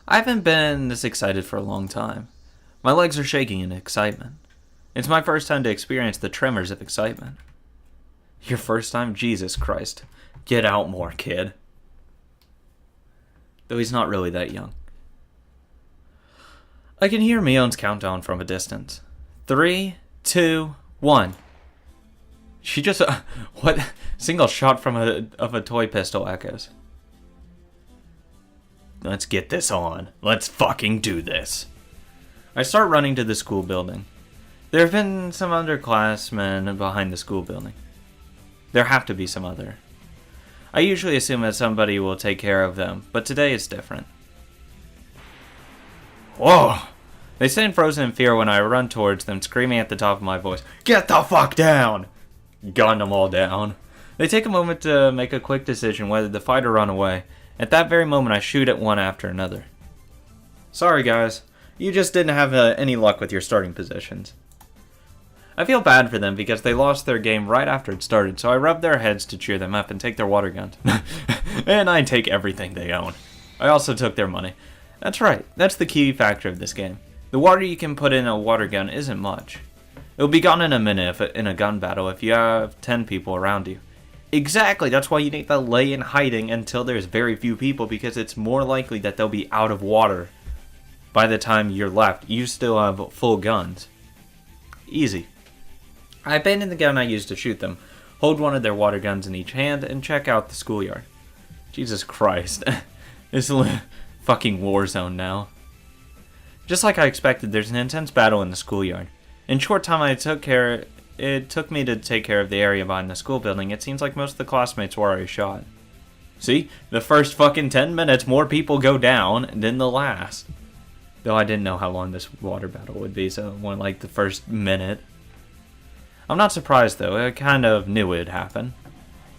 I haven't been this excited for a long time. My legs are shaking in excitement. It's my first time to experience the tremors of excitement. Your first time? Jesus Christ. Get out more, kid. Though he's not really that young. I can hear Mion's countdown from a distance. 3, 2, 1. She just... what? Single shot from a toy pistol echoes. Let's get this on. Let's fucking do this. I start running to the school building. There have been some underclassmen behind the school building. There have to be some other. I usually assume that somebody will take care of them, but today it's different. Whoa! They stand frozen in fear when I run towards them, screaming at the top of my voice, "Get the fuck down!" Gun them all down. They take a moment to make a quick decision whether to fight or run away. At that very moment, I shoot at one after another. Sorry guys, you just didn't have any luck with your starting positions. I feel bad for them because they lost their game right after it started, so I rub their heads to cheer them up and take their water guns. And I take everything they own. I also took their money. That's right, that's the key factor of this game. The water you can put in a water gun isn't much. It'll be gone in a minute in a gun battle if you have 10 people around you. Exactly, that's why you need to lay in hiding until there's very few people, because it's more likely that they'll be out of water by the time you're left. You still have full guns. Easy. I abandon the gun I used to shoot them, hold one of their water guns in each hand, and check out the schoolyard. Jesus Christ. It's a fucking war zone now. Just like I expected, there's an intense battle in the schoolyard. In short time it took me to take care of the area behind the school building. It seems like most of the classmates were already shot. See? The first fucking 10 minutes, more people go down than the last. Though I didn't know how long this water battle would be, so it went like the first minute. I'm not surprised though, I kind of knew it'd happen.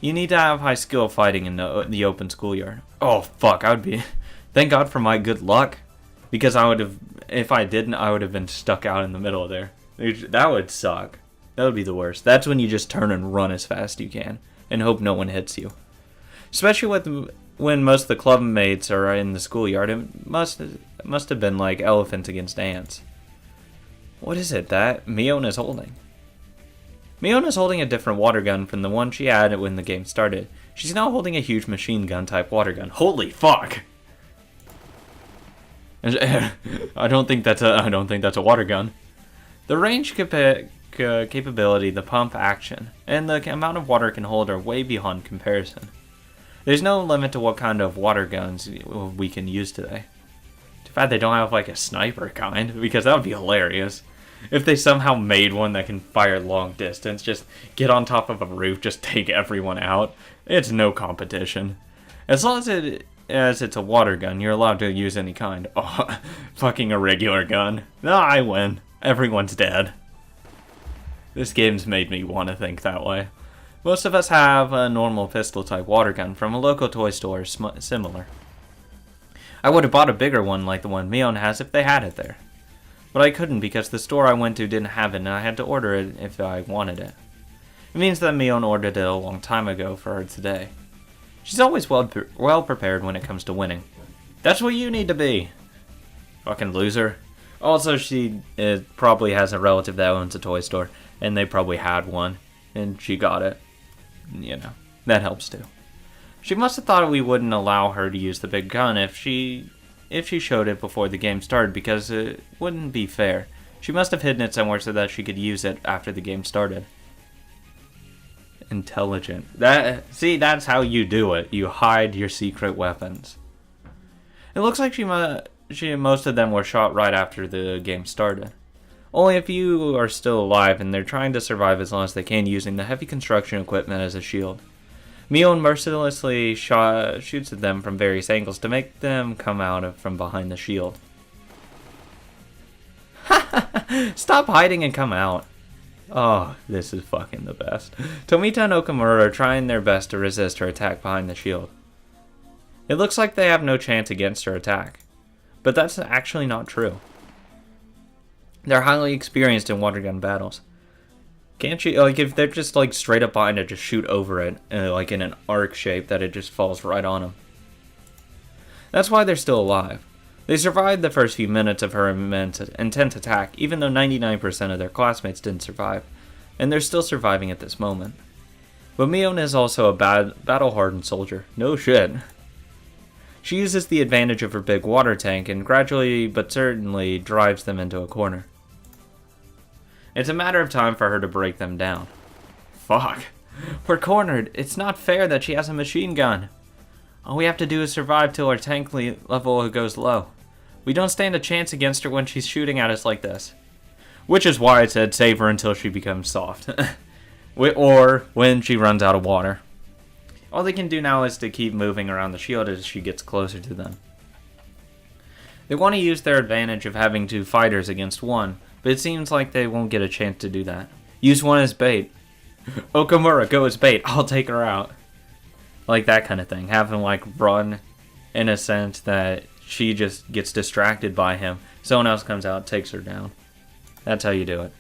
You need to have high skill fighting in the open schoolyard. Oh fuck, I would be... Thank God for my good luck. Because I would have... If I didn't, I would have been stuck out in the middle of there. That would suck. That would be the worst. That's when you just turn and run as fast as you can. And hope no one hits you. Especially when most of the club mates are in the schoolyard. It must have been like elephants against ants. What is it that Mion is holding? Mion is holding a different water gun from the one she had when the game started. She's now holding a huge machine gun type water gun. Holy fuck! I don't think that's a water gun. The range capability, the pump action, and the amount of water it can hold are way beyond comparison. There's no limit to what kind of water guns we can use today. Too bad they don't have like a sniper kind, because that would be hilarious. If they somehow made one that can fire long distance, just get on top of a roof, just take everyone out. It's no competition. As long as it's a water gun, you're allowed to use any kind. Oh, fucking a regular gun. No, I win. Everyone's dead. This game's made me want to think that way. Most of us have a normal pistol type water gun from a local toy store similar. I would have bought a bigger one like the one Mion has if they had it there. But I couldn't because the store I went to didn't have it and I had to order it if I wanted it. It means that Mion ordered it a long time ago for her today. She's always well prepared when it comes to winning. That's what you need to be. Fucking loser. Also, she probably has a relative that owns a toy store, and they probably had one, and she got it. You know, that helps too. She must have thought we wouldn't allow her to use the big gun if she showed it before the game started, because it wouldn't be fair. She must have hidden it somewhere so that she could use it after the game started. Intelligent. See, that's how you do it. You hide your secret weapons. It looks like most of them were shot right after the game started. Only a few are still alive, and they're trying to survive as long as they can using the heavy construction equipment as a shield. Mion mercilessly shoots at them from various angles to make them come out from behind the shield. Stop hiding and come out. Oh, this is fucking the best. Tomita and Okamura are trying their best to resist her attack behind the shield. It looks like they have no chance against her attack. But that's actually not true. They're highly experienced in water gun battles. Can't you, like, if they're just, like, straight up behind it, just shoot over it, like, in an arc shape that it just falls right on them. That's why they're still alive. They survived the first few minutes of her intense attack, even though 99% of their classmates didn't survive, and they're still surviving at this moment. But Mion is also a battle-hardened soldier. No shit. She uses the advantage of her big water tank and gradually but certainly drives them into a corner. It's a matter of time for her to break them down. Fuck. We're cornered. It's not fair that she has a machine gun. All we have to do is survive till our tank level goes low. We don't stand a chance against her when she's shooting at us like this. Which is why I said save her until she becomes soft. Or when she runs out of water. All they can do now is to keep moving around the shield as she gets closer to them. They want to use their advantage of having 2 fighters against 1, but it seems like they won't get a chance to do that. Use 1 as bait. Okamura, go as bait. I'll take her out. Like that kind of thing. Have him like run in a sense that she just gets distracted by him. Someone else comes out, takes her down. That's how you do it.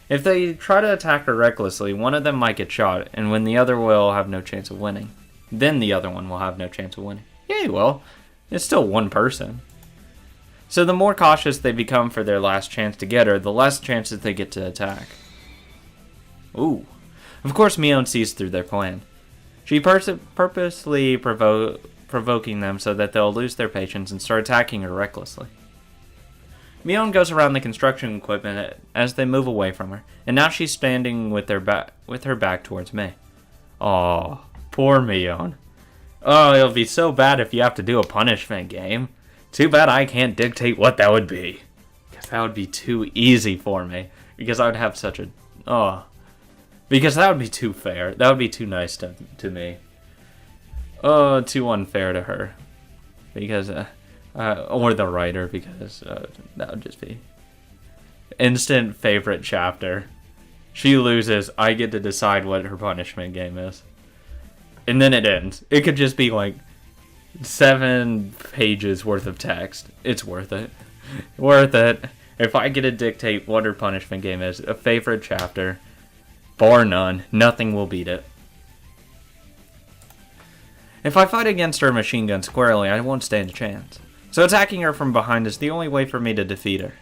If they try to attack her recklessly, one of them might get shot, and when the other will have no chance of winning. Then the other one will have no chance of winning. Yeah, well, it's still one person. So the more cautious they become for their last chance to get her, the less chances they get to attack. Ooh. Of course Mion sees through their plan. She purposely provoking them so that they'll lose their patience and start attacking her recklessly. Mion goes around the construction equipment as they move away from her, and now she's standing with her back towards me. Aw, poor Mion. Oh, it'll be so bad if you have to do a punishment game. Too bad I can't dictate what that would be. Because that would be too easy for me. Because I would have such a... Oh. Because that would be too fair. That would be too nice to me. Oh, too unfair to her. Because... or the writer, because that would just be instant favorite chapter. She loses, I get to decide what her punishment game is. And then it ends. It could just be like 7 pages worth of text. It's worth it. Worth it. If I get to dictate what her punishment game is, a favorite chapter, bar none, nothing will beat it. If I fight against her machine gun squarely, I won't stand a chance. So attacking her from behind is the only way for me to defeat her.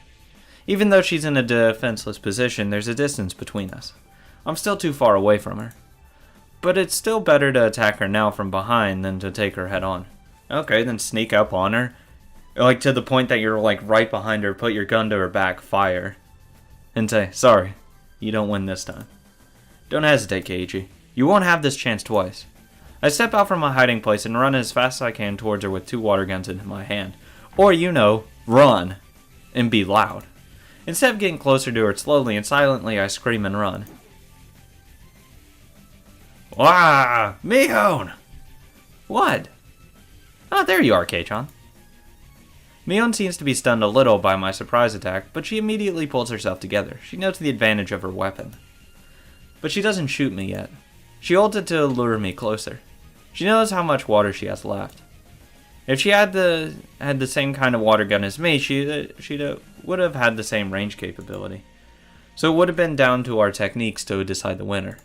Even though she's in a defenseless position, there's a distance between us. I'm still too far away from her. But it's still better to attack her now from behind than to take her head on. Okay, then sneak up on her. Like to the point that you're like right behind her, put your gun to her back, fire. And say, sorry, you don't win this time. Don't hesitate, Keiichi. You won't have this chance twice. I step out from my hiding place and run as fast as I can towards her with 2 water guns in my hand. Or, you know, run. And be loud. Instead of getting closer to her slowly and silently, I scream and run. Wah! Mion! What? Oh, there you are, Kei-chan. Mion seems to be stunned a little by my surprise attack, but she immediately pulls herself together. She knows the advantage of her weapon. But she doesn't shoot me yet. She holds it to lure me closer. She knows how much water she has left. If she had the same kind of water gun as me, she would have had the same range capability. So it would have been down to our techniques to decide the winner.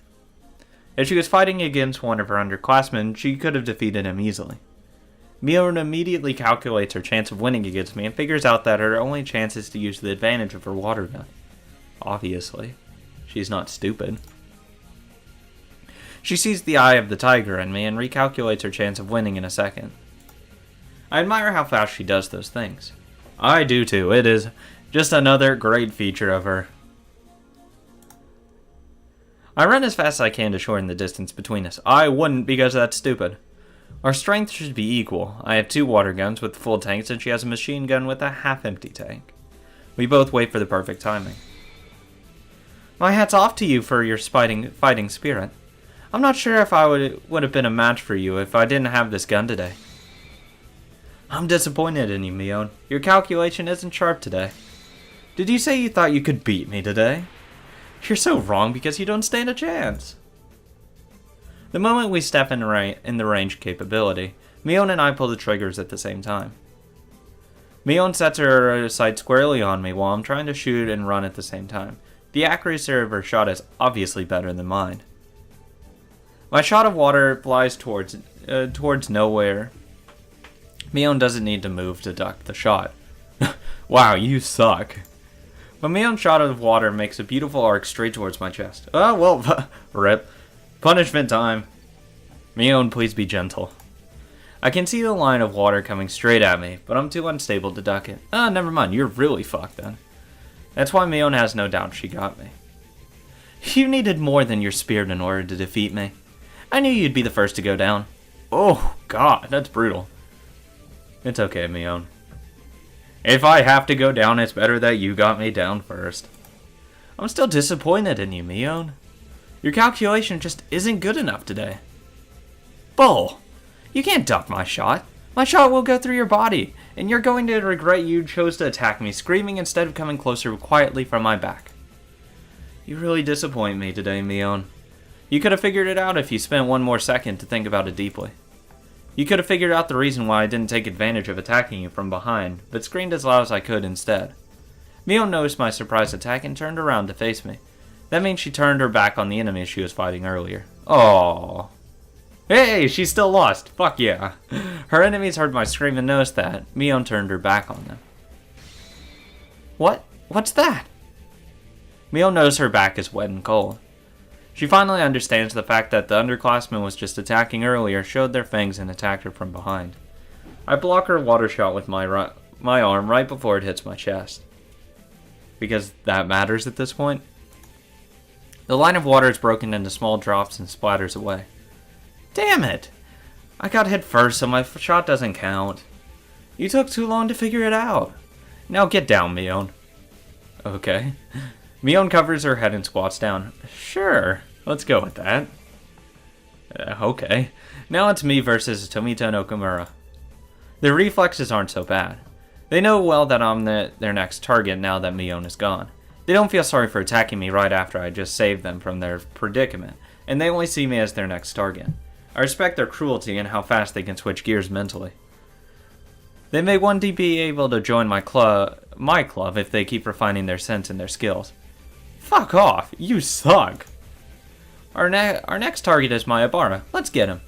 If she was fighting against one of her underclassmen, she could have defeated him easily. Mion immediately calculates her chance of winning against me and figures out that her only chance is to use the advantage of her water gun. Obviously. She's not stupid. She sees the eye of the tiger in me and recalculates her chance of winning in a second. I admire how fast she does those things. I do too. It is just another great feature of her. I run as fast as I can to shorten the distance between us. I wouldn't because that's stupid. Our strength should be equal. I have 2 water guns with full tanks and she has a machine gun with a half-empty tank. We both wait for the perfect timing. My hat's off to you for your fighting spirit. I'm not sure if I would have been a match for you if I didn't have this gun today. I'm disappointed in you, Mion. Your calculation isn't sharp today. Did you say you thought you could beat me today? You're so wrong because you don't stand a chance. The moment we step in the range capability, Mion and I pull the triggers at the same time. Mion sets her sight squarely on me while I'm trying to shoot and run at the same time. The accuracy of her shot is obviously better than mine. My shot of water flies towards nowhere Mion doesn't need to move to duck the shot. Wow, you suck. But Mion's shot of water makes a beautiful arc straight towards my chest. Oh, well, rip. Punishment time. Mion, please be gentle. I can see the line of water coming straight at me, but I'm too unstable to duck it. Never mind, you're really fucked then. That's why Mion has no doubt she got me. You needed more than your spirit in order to defeat me. I knew you'd be the first to go down. Oh, God, that's brutal. It's okay, Mion. If I have to go down, it's better that you got me down first. I'm still disappointed in you, Mion. Your calculation just isn't good enough today. Bull! You can't duck my shot. My shot will go through your body, and you're going to regret you chose to attack me, screaming instead of coming closer quietly from my back. You really disappoint me today, Mion. You could have figured it out if you spent one more second to think about it deeply. You could have figured out the reason why I didn't take advantage of attacking you from behind, but screamed as loud as I could instead. Mion noticed my surprise attack and turned around to face me. That means she turned her back on the enemy she was fighting earlier. Aww. Hey, she's still lost. Fuck yeah. Her enemies heard my scream and noticed that. Mion turned her back on them. What? What's that? Mion knows her back is wet and cold. She finally understands the fact that the underclassman was just attacking earlier, showed their fangs and attacked her from behind. I block her water shot with my arm right before it hits my chest. Because that matters at this point. The line of water is broken into small drops and splatters away. Damn it! I got hit first, so my shot doesn't count. You took too long to figure it out. Now get down, Mion. Okay. Mion covers her head and squats down. Sure, let's go with that. Okay. Now it's me versus Tomita and Okamura. Their reflexes aren't so bad. They know well that I'm their next target now that Mion is gone. They don't feel sorry for attacking me right after I just saved them from their predicament, and they only see me as their next target. I respect their cruelty and how fast they can switch gears mentally. They may one day be able to join my club if they keep refining their sense and their skills. Fuck off, you suck. Our next target is Mayabara. Let's get him.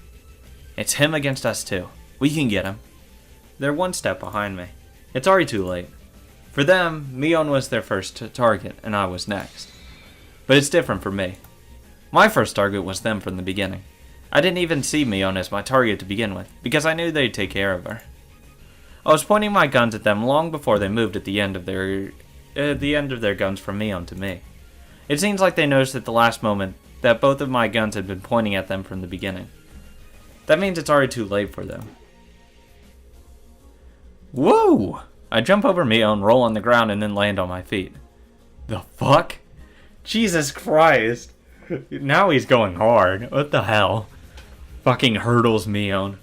It's him against us too. We can get him. They're one step behind me. It's already too late. For them, Mion was their first target, and I was next. But it's different for me. My first target was them from the beginning. I didn't even see Mion as my target to begin with, because I knew they'd take care of her. I was pointing my guns at them long before they moved at the end of their guns from Mion to me. It seems like they noticed at the last moment that both of my guns had been pointing at them from the beginning. That means it's already too late for them. Whoa! I jump over Mion, roll on the ground, and then land on my feet. The fuck? Jesus Christ! Now he's going hard. What the hell? Fucking hurdles Mion.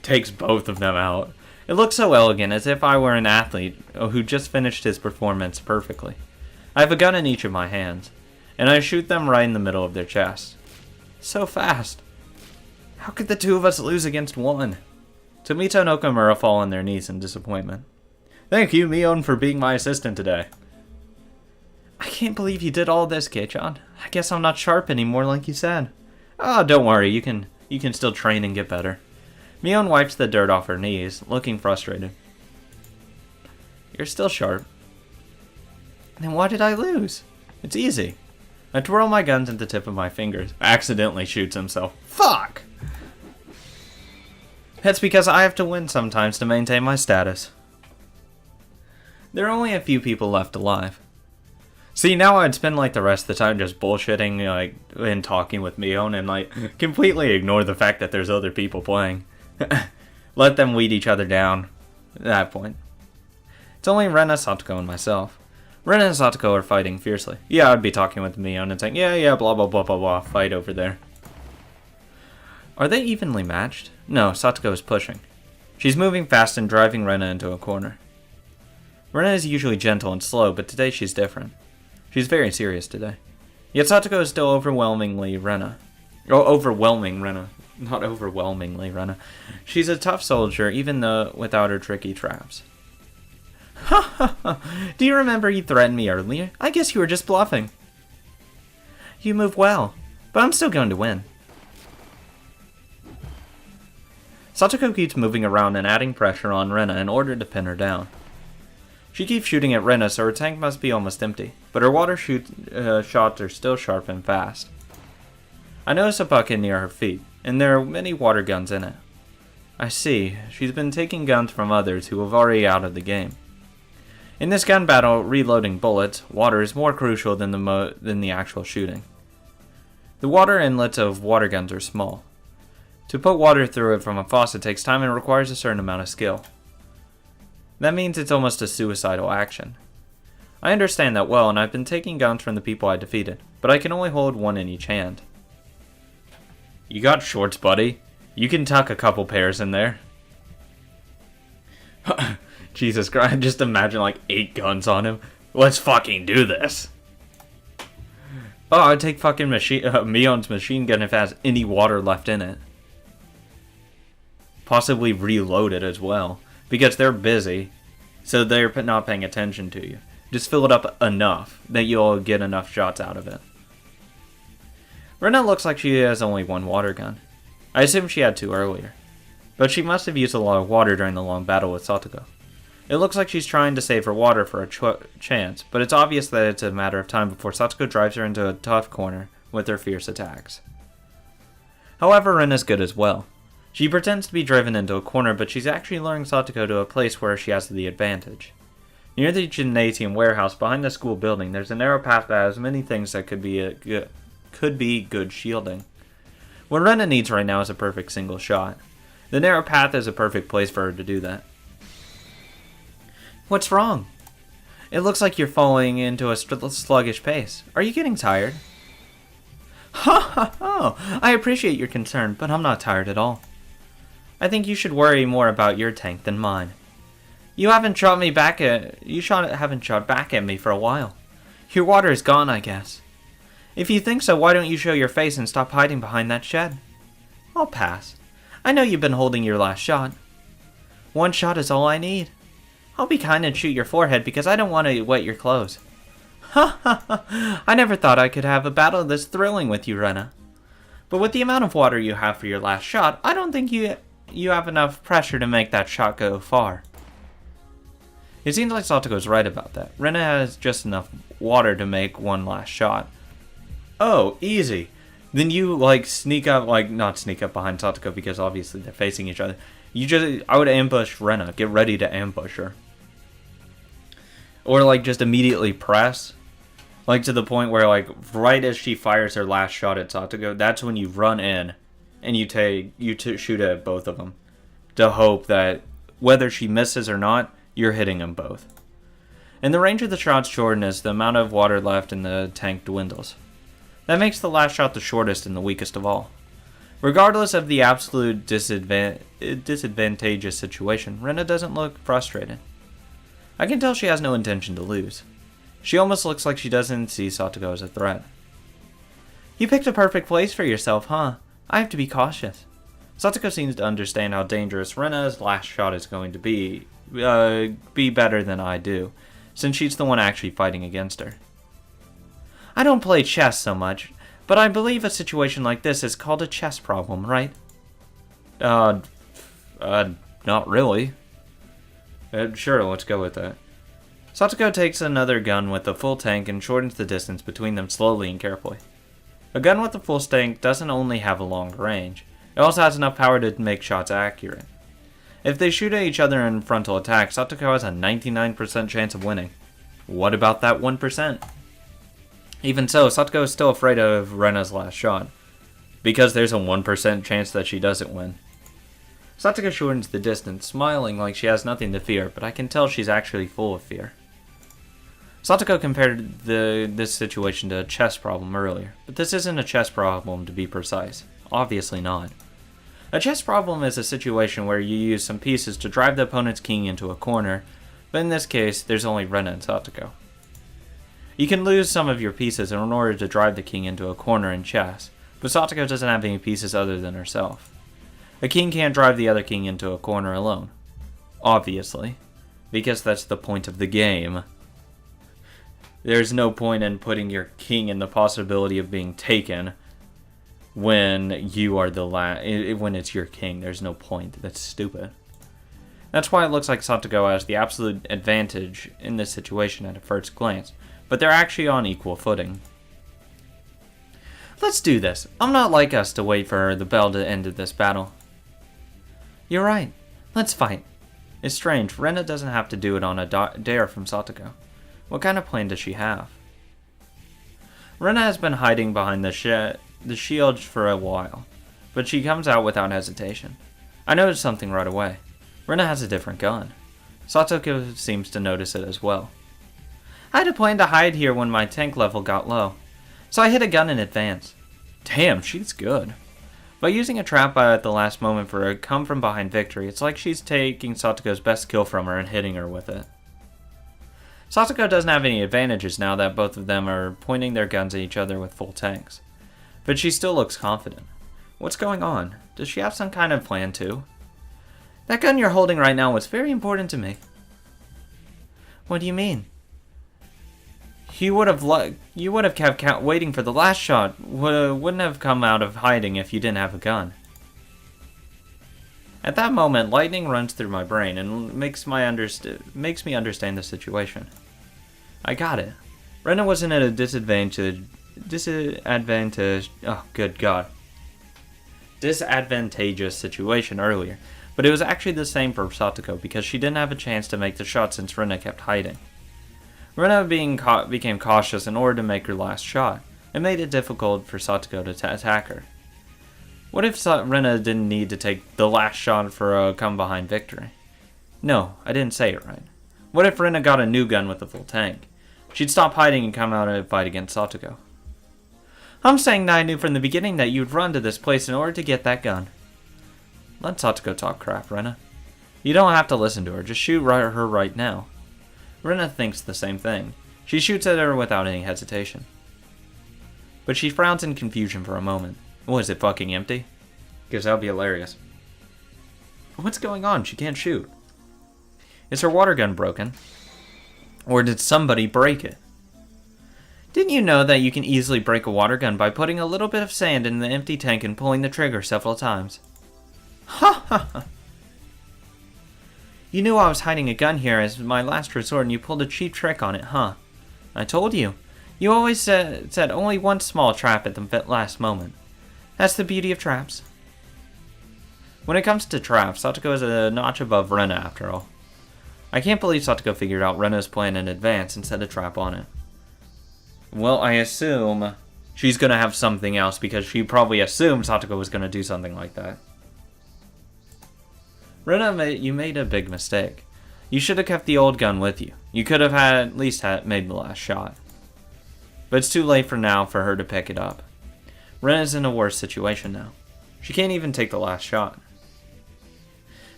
Takes both of them out. It looks so elegant, as if I were an athlete who just finished his performance perfectly. I have a gun in each of my hands, and I shoot them right in the middle of their chest. So fast. How could the two of us lose against one? Tomita and Okamura fall on their knees in disappointment. Thank you, Mion, for being my assistant today. I can't believe you did all this, Keichan. I guess I'm not sharp anymore like you said. Oh, don't worry, you can still train and get better. Mion wipes the dirt off her knees, looking frustrated. You're still sharp. Then why did I lose? It's easy. I twirl my guns at the tip of my fingers. Accidentally shoots himself. Fuck! That's because I have to win sometimes to maintain my status. There are only a few people left alive. See, now I'd spend like the rest of the time just bullshitting and talking with Mion and completely ignore the fact that there's other people playing. Let them weed each other down at that point. It's only Rena, Satoko, and myself. Rena and Satoko are fighting fiercely. Yeah, I'd be talking with Mion and saying, yeah, blah, blah, blah, blah, blah, fight over there. Are they evenly matched? No, Satoko is pushing. She's moving fast and driving Rena into a corner. Rena is usually gentle and slow, but today she's different. She's very serious today. Yet Satoko is still overwhelmingly Rena. Oh, overwhelming Rena. Not overwhelmingly Rena. She's a tough soldier, even though without her tricky traps. Ha ha ha! Do you remember you threatened me earlier? I guess you were just bluffing. You move well, but I'm still going to win. Satoko keeps moving around and adding pressure on Rena in order to pin her down. She keeps shooting at Rena, so her tank must be almost empty, but her water shots are still sharp and fast. I notice a bucket near her feet, and there are many water guns in it. I see, she's been taking guns from others who have already out of the game. In this gun battle, reloading bullets, water is more crucial than the actual shooting. The water inlets of water guns are small. To put water through it from a faucet takes time and requires a certain amount of skill. That means it's almost a suicidal action. I understand that well, and I've been taking guns from the people I defeated, but I can only hold one in each hand. You got shorts, buddy. You can tuck a couple pairs in there. Jesus Christ, just imagine like 8 guns on him. Let's fucking do this. Oh, I'd take fucking Mion's machine gun if it has any water left in it. Possibly reload it as well, because they're busy, so they're not paying attention to you. Just fill it up enough that you'll get enough shots out of it. Rena looks like she has only one water gun. I assume she had 2 earlier, but she must have used a lot of water during the long battle with Satoko. It looks like she's trying to save her water for a chance, but it's obvious that it's a matter of time before Satoko drives her into a tough corner with her fierce attacks. However, Rena's good as well. She pretends to be driven into a corner, but she's actually luring Satoko to a place where she has the advantage. Near the gymnasium warehouse behind the school building, there's a narrow path that has many things that could be good shielding. What Rena needs right now is a perfect single shot. The narrow path is a perfect place for her to do that. What's wrong? It looks like you're falling into a sluggish pace. Are you getting tired? Ha ha ha! I appreciate your concern, but I'm not tired at all. I think you should worry more about your tank than mine. You haven't shot back at me for a while. Your water is gone, I guess. If you think so, why don't you show your face and stop hiding behind that shed? I'll pass. I know you've been holding your last shot. 1 shot is all I need. I'll be kind and shoot your forehead because I don't want to wet your clothes. Ha ha ha! I never thought I could have a battle this thrilling with you, Rena. But with the amount of water you have for your last shot, I don't think you have enough pressure to make that shot go far. It seems like Satoko's right about that. Rena has just enough water to make one last shot. Oh, easy. Then you not sneak up behind Satoko because obviously they're facing each other. I would ambush Rena. Get ready to ambush her. Or just immediately press. To the point where right as she fires her last shot at Satoko, that's when you run in and you shoot at both of them. To hope that whether she misses or not, you're hitting them both. And the range of the shots shortens as the amount of water left in the tank dwindles. That makes the last shot the shortest and the weakest of all. Regardless of the absolute disadvantageous situation, Rena doesn't look frustrated. I can tell she has no intention to lose. She almost looks like she doesn't see Satoko as a threat. You picked a perfect place for yourself, huh? I have to be cautious. Satoko seems to understand how dangerous Rena's last shot is going to be better than I do, since she's the one actually fighting against her. I don't play chess so much, but I believe a situation like this is called a chess problem, right? Not really. Sure, let's go with that. Satoko takes another gun with a full tank and shortens the distance between them slowly and carefully. A gun with a full tank doesn't only have a long range, it also has enough power to make shots accurate. If they shoot at each other in frontal attack, Satoko has a 99% chance of winning. What about that 1%? Even so, Satoko is still afraid of Rena's last shot, because there's a 1% chance that she doesn't win. Satoko shortens the distance, smiling like she has nothing to fear, but I can tell she's actually full of fear. Satoko compared this situation to a chess problem earlier, but this isn't a chess problem to be precise. Obviously not. A chess problem is a situation where you use some pieces to drive the opponent's king into a corner, but in this case, there's only Rena and Satoko. You can lose some of your pieces in order to drive the king into a corner in chess, but Satoko doesn't have any pieces other than herself. A king can't drive the other king into a corner alone. Obviously. Because that's the point of the game. There's no point in putting your king in the possibility of being taken when you are the when it's your king. There's no point. That's stupid. That's why it looks like Satoko has the absolute advantage in this situation at a first glance, but they're actually on equal footing. Let's do this. I'm not like us to wait for the bell to end this battle. You're right. Let's fight. It's strange. Rena doesn't have to do it on a dare from Satoko. What kind of plan does she have? Rena has been hiding behind the shield for a while, but she comes out without hesitation. I noticed something right away. Rena has a different gun. Satoko seems to notice it as well. I had a plan to hide here when my tank level got low, so I hit a gun in advance. Damn, she's good. By using a trap at the last moment for a come-from-behind victory, it's like she's taking Satoko's best kill from her and hitting her with it. Satoko doesn't have any advantages now that both of them are pointing their guns at each other with full tanks, but she still looks confident. What's going on? Does she have some kind of plan too? That gun you're holding right now was very important to me. What do you mean? You would have kept waiting for the last shot. Wouldn't have come out of hiding if you didn't have a gun. At that moment, lightning runs through my brain and makes me understand the situation. I got it. Rena wasn't at a disadvantageous situation earlier, but it was actually the same for Satoko because she didn't have a chance to make the shot since Rena kept hiding. Rena became cautious in order to make her last shot. It made it difficult for Satoko to attack her. What if Rena didn't need to take the last shot for a come-behind victory? No, I didn't say it right. What if Rena got a new gun with a full tank? She'd stop hiding and come out and fight against Satoko. I'm saying that I knew from the beginning that you'd run to this place in order to get that gun. Let Satoko talk crap, Rena. You don't have to listen to her, just shoot her right now. Rena thinks the same thing. She shoots at her without any hesitation. But she frowns in confusion for a moment. What, is it fucking empty? Because that would be hilarious. What's going on? She can't shoot. Is her water gun broken? Or did somebody break it? Didn't you know that you can easily break a water gun by putting a little bit of sand in the empty tank and pulling the trigger several times? Ha ha ha! You knew I was hiding a gun here as my last resort and you pulled a cheap trick on it, huh? I told you. You always said only one small trap at the last moment. That's the beauty of traps. When it comes to traps, Satoko is a notch above Rena after all. I can't believe Satoko figured out Rena's plan in advance and set a trap on it. Well, I assume she's going to have something else because she probably assumed Satoko was going to do something like that. Rena, you made a big mistake. You should have kept the old gun with you. You could have at least made the last shot. But it's too late for now for her to pick it up. Rena's in a worse situation now. She can't even take the last shot.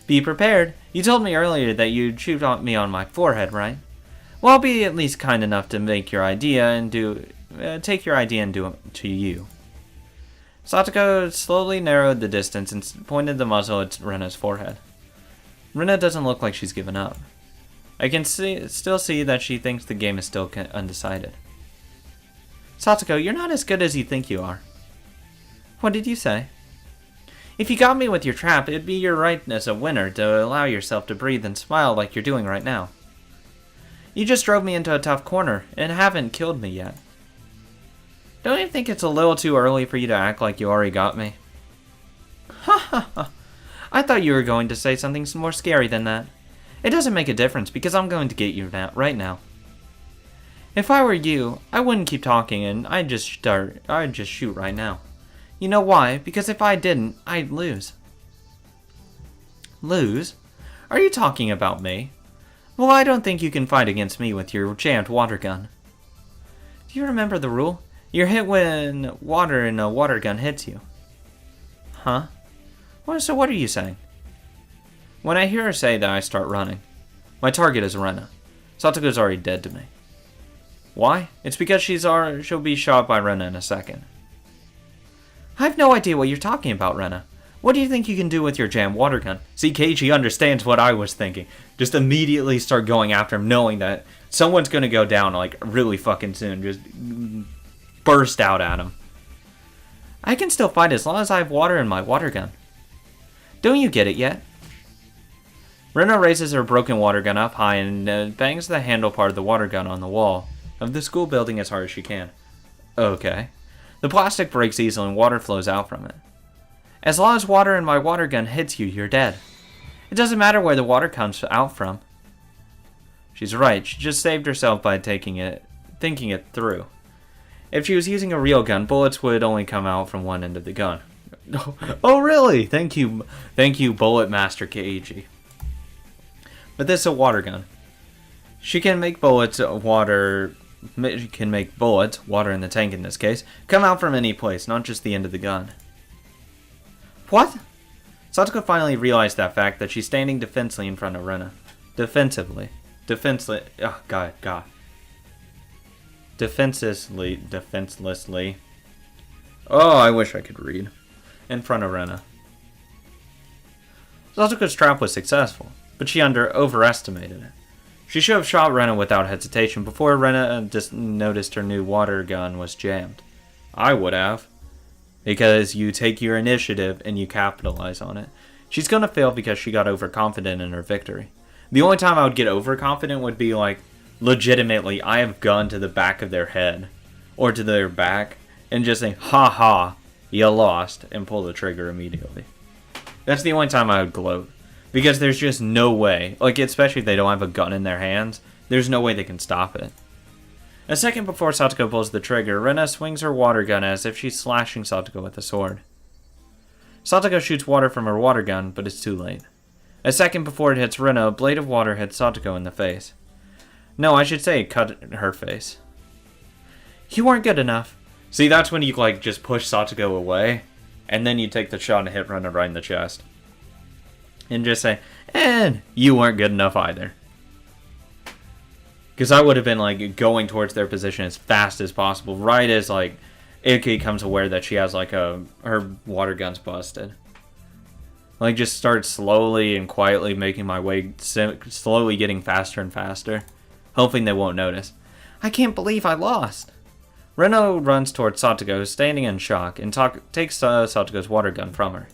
Be prepared. You told me earlier that you'd shoot me on my forehead, right? Well, I'll be at least kind enough to make your idea and take your idea and do it to you. Satoko slowly narrowed the distance and pointed the muzzle at Rena's forehead. Rena doesn't look like she's given up. I can still see that she thinks the game is still undecided. Satoko, you're not as good as you think you are. What did you say? If you got me with your trap, it'd be your right as a winner to allow yourself to breathe and smile like you're doing right now. You just drove me into a tough corner and haven't killed me yet. Don't you think it's a little too early for you to act like you already got me? Ha ha ha. I thought you were going to say something more scary than that. It doesn't make a difference because I'm going to get you right now. If I were you, I wouldn't keep talking and I'd just shoot right now. You know why? Because if I didn't, I'd lose. Lose? Are you talking about me? Well, I don't think you can fight against me with your jammed water gun. Do you remember the rule? You're hit when water in a water gun hits you. Huh? So what are you saying? When I hear her say that, I start running. My target is Rena. Satoko's already dead to me. Why? It's because she'll be shot by Rena in a second. I have no idea what you're talking about, Rena. What do you think you can do with your jammed water gun? See, Keiichi understands what I was thinking. Just immediately start going after him, knowing that someone's going to go down, like, really fucking soon. Just burst out at him. I can still fight as long as I have water in my water gun. Don't you get it yet? Rena raises her broken water gun up high and bangs the handle part of the water gun on the wall of the school building as hard as she can. Okay. The plastic breaks easily and water flows out from it. As long as water in my water gun hits you, you're dead. It doesn't matter where the water comes out from. She's right. She just saved herself by thinking it through. If she was using a real gun, bullets would only come out from one end of the gun. Oh, really? Thank you, Bullet Master Keiji. But this is a water gun. She can make bullets, water in the tank in this case, come out from any place, not just the end of the gun. What? Satoko finally realized that fact, that she's standing defensively in front of Rena. Defenselessly. Oh, I wish I could read. In front of Rena. Satoko's trap was successful, but she overestimated it. She should have shot Rena without hesitation before Rena just noticed her new water gun was jammed. I would have. Because you take your initiative and you capitalize on it. She's gonna fail because she got overconfident in her victory. The only time I would get overconfident would be like, legitimately, I have gun to the back of their head. Or to their back. And just say, ha ha, you lost. And pull the trigger immediately. That's the only time I would gloat. Because there's just no way, like especially if they don't have a gun in their hands, there's no way they can stop it. A second before Satoko pulls the trigger, Rena swings her water gun as if she's slashing Satoko with a sword. Satoko shoots water from her water gun, but it's too late. A second before it hits Rena, a blade of water hits Satoko in the face. No, I should say it cut her face. You weren't good enough. See, that's when you like just push Satoko away, and then you take the shot and hit Rena right in the chest. And just say, and you weren't good enough either. Because I would have been like going towards their position as fast as possible, right as like Iki comes aware that she has like her water gun's busted. Like just start slowly and quietly making my way, slowly getting faster and faster, hoping they won't notice. I can't believe I lost. Reno runs towards Satoko, standing in shock, and takes Satoko's water gun from her.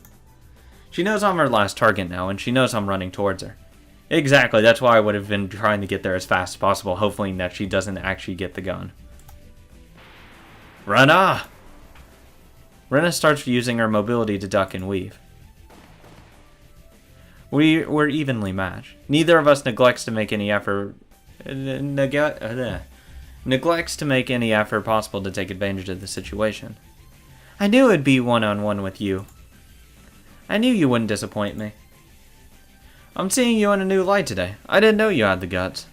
She knows I'm her last target now, and she knows I'm running towards her. Exactly, that's why I would have been trying to get there as fast as possible, hoping that she doesn't actually get the gun. Rena! Rena starts using her mobility to duck and weave. We're evenly matched. Neither of us neglects to make any effort possible to take advantage of the situation. I knew it'd be one-on-one with you. I knew you wouldn't disappoint me. I'm seeing you in a new light today. I didn't know you had the guts.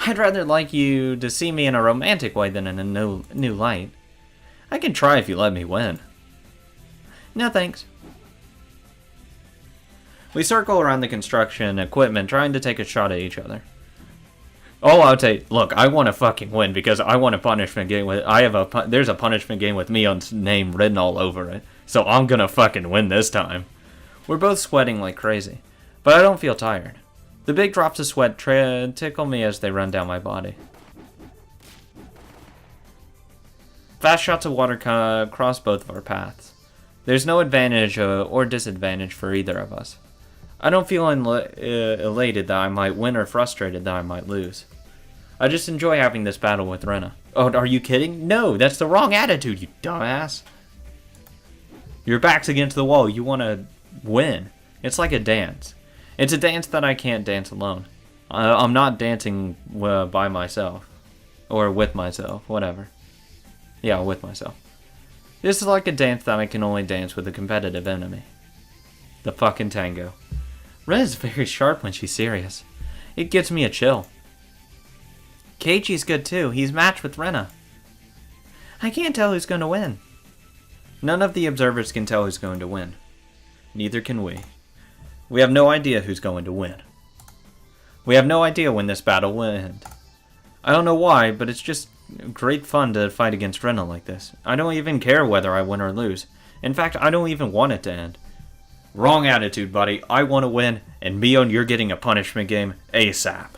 I'd rather like you to see me in a romantic way than in a new light. I can try if you let me win. No thanks. We circle around the construction equipment trying to take a shot at each other. Oh, I'll tell you, look, I want to fucking win because I want a punishment game with, there's a punishment game with me on name written all over it. So I'm gonna fucking win this time. We're both sweating like crazy, but I don't feel tired. The big drops of sweat tickle me as they run down my body. Fast shots of water cross both of our paths. There's no advantage or disadvantage for either of us. I don't feel elated that I might win or frustrated that I might lose. I just enjoy having this battle with Rena. Oh, are you kidding? No, that's the wrong attitude, you dumbass. Your back's against the wall. You want to win. It's like a dance. It's a dance that I can't dance alone. I'm not dancing by myself. Or with myself. Whatever. Yeah, with myself. This is like a dance that I can only dance with a competitive enemy. The fucking tango. Rena's very sharp when she's serious. It gives me a chill. Keiichi's good too. He's matched with Rena. I can't tell who's going to win. None of the observers can tell who's going to win. Neither can we. We have no idea who's going to win. We have no idea when this battle will end. I don't know why, but it's just great fun to fight against Rena like this. I don't even care whether I win or lose. In fact, I don't even want it to end. Wrong attitude, buddy. I want to win, and Mion, you're getting a punishment game ASAP.